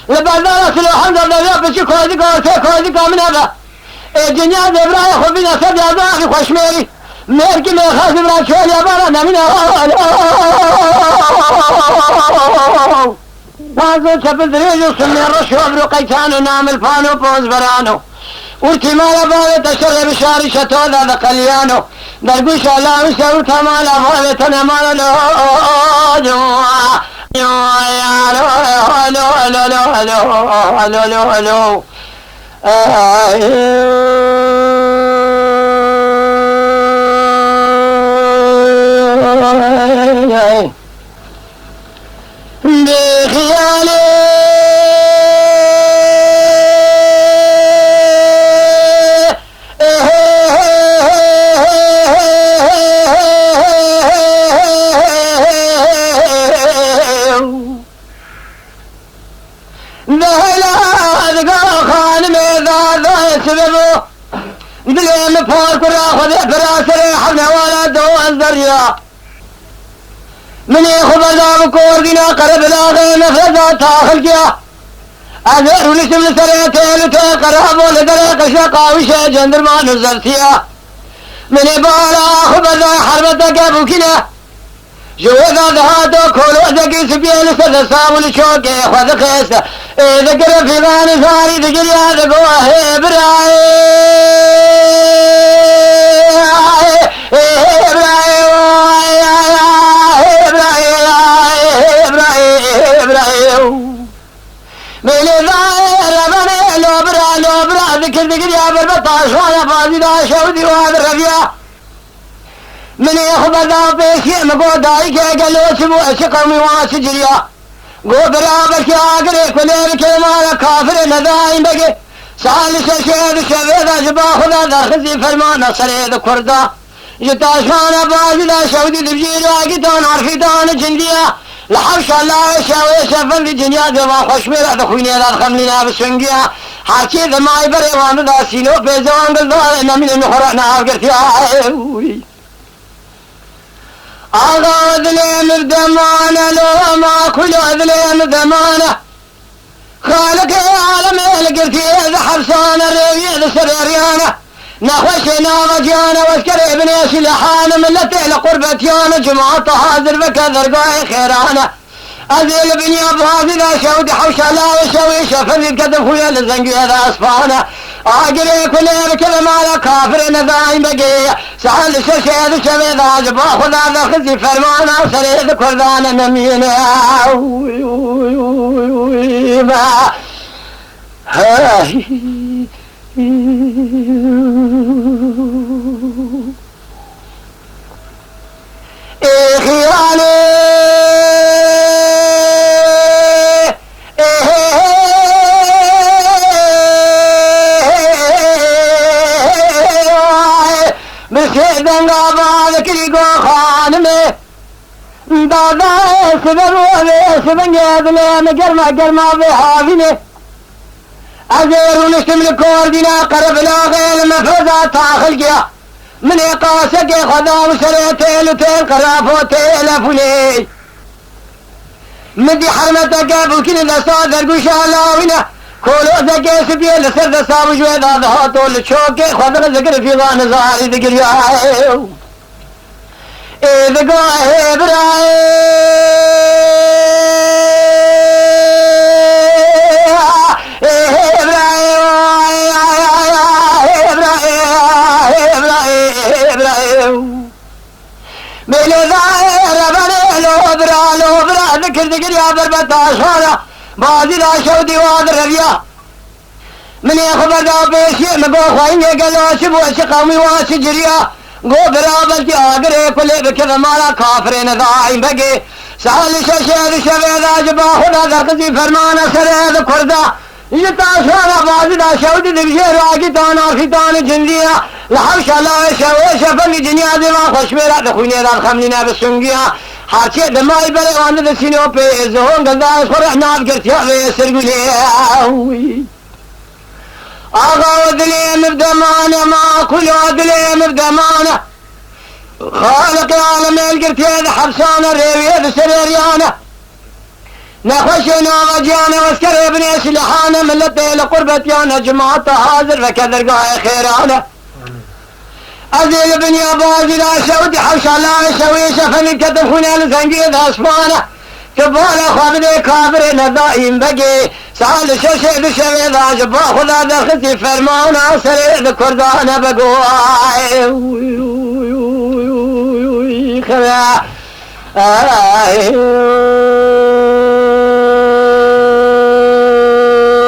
لبعض الحمد لله بس كوزي من هذا الدنيا زبرا خبينا سبي أذاعي خشمي مالك ما خاف من شوال يا برا من بعض تبذريج وسمي الرشوة برقيتان نعمل فانو بوز برانو ورتي ما يبغى تشرب بشاري شتو ذا قليانو درقوش الله وسوي تمام أفضل ما له hello. دليل فوق راخذ فراسر حنا ولا دوان ذريا من يخبر ذا بكوردنا قرب لاغي نفذا تاخل جيا أذر ولسم سريتين تقرب ولدرق شقاوي شي جندر ما نزلتيا من يبالا خبر ذا حربتك ابوكنا جوذا ذهاتو كولو ذكي سبيل سدسام الشوكي خذ خيسة ذكر في غاني ثاري ذكر يا ذكوه براي ذكر يا بربطاش وانا فاضي لا شودي وهذا الربيع من يخبر ذا بيشي مقود دايك قالو سبو اشقمي واسجريا قو برابك يا قريك وليلك مالا كافر نداين بقي سالس الشيد شبيدا جبا خدا ذا خزي فرمان صريد كردا جتاشانا فاضي لا شودي دبجير واقتان عرفيتان جنديا لحبش الله شاوي شفن في جنيا دما خوشمير دخويني ذا خملنا بسنجيا حاكي ذا ما يبري وانا ذا سينو بيزوان بالدوار إنا من المخرعنا عفقرتي آغا ذلين بدمانا لو ما كل ذلين بدمانا خالق العالم القرتي ذا حبسانا الريبي ذا سريريانا نخوشنا غجانا واسكر ابن سلحانا ملتي لقربتيانا جماعة حاضر بكذر قاي خيرانا أذيل بني أبهاز ذا شودي حوش لا وشوي شفر الكذب خويا للزنقي ذا أصفانا عاقلي كل كذا مالا كافر نذاين بقية سحل ششيد شبي ذا جبا خدا ذا خزي فرمانا وسريد كردانا نمينا خيالي بسيدن قابالك لقو خانمي دادا سبب سبن يدلين قرما بحافني أزير ونشتم لكوردنا قرب لاغي المفروضة تاخل جيا من يقاسك خدا وسريتين وتين قرافوتين لفولي مدي حرمتك ابوكين لصادر قشالاونا كولو ذكي سبيل لسرد ساوج ويدا ذهاتو لشوكي خضر ذكر في غان زاري ذكر ياهيو إذا قاهي براي ذكر يا بربطاش هذا بازي لا شودي وهذا الربيع من يخبر ذا بيشي مقو خويني قالوا شبو شقومي واسجريا قو برابلتي آقري كل بكذا مالا كافرين ذاعين بقي سهل ششيد شبي ذا جبا خدا ذا قزي فرمانا سريد كردا يتاشانا بازي لا شودي دبشير واقتان عرفتان جنديا لحوش الله شوي شفن جنيا دي ما خوش ميرا دخويني ذا الخملنا بالسنقيا حركي دماي بلا وانا ذا سينو بيزون قلنا فرح نابقرت يا بيسر قولي آغا ودليم بدمانة ما كل ودليم بدمانة خالق العالم القرت يد حبسانة ريويد سريريانة نخشنا غجانا واسكر ابني سلحانا من لطي لقربتيانا جماعة حاضر فكذر قاي خيرانا أزيل بن يابازي لا شودي حوشا لا يسوي شفن كتب هنا لزنجيد أسفانة كبالا خابدي كابر ندائم بقي سال شوشي بشوي ذا جبا خدا دخلتي فرمانا سريع كردانا بقواي خبا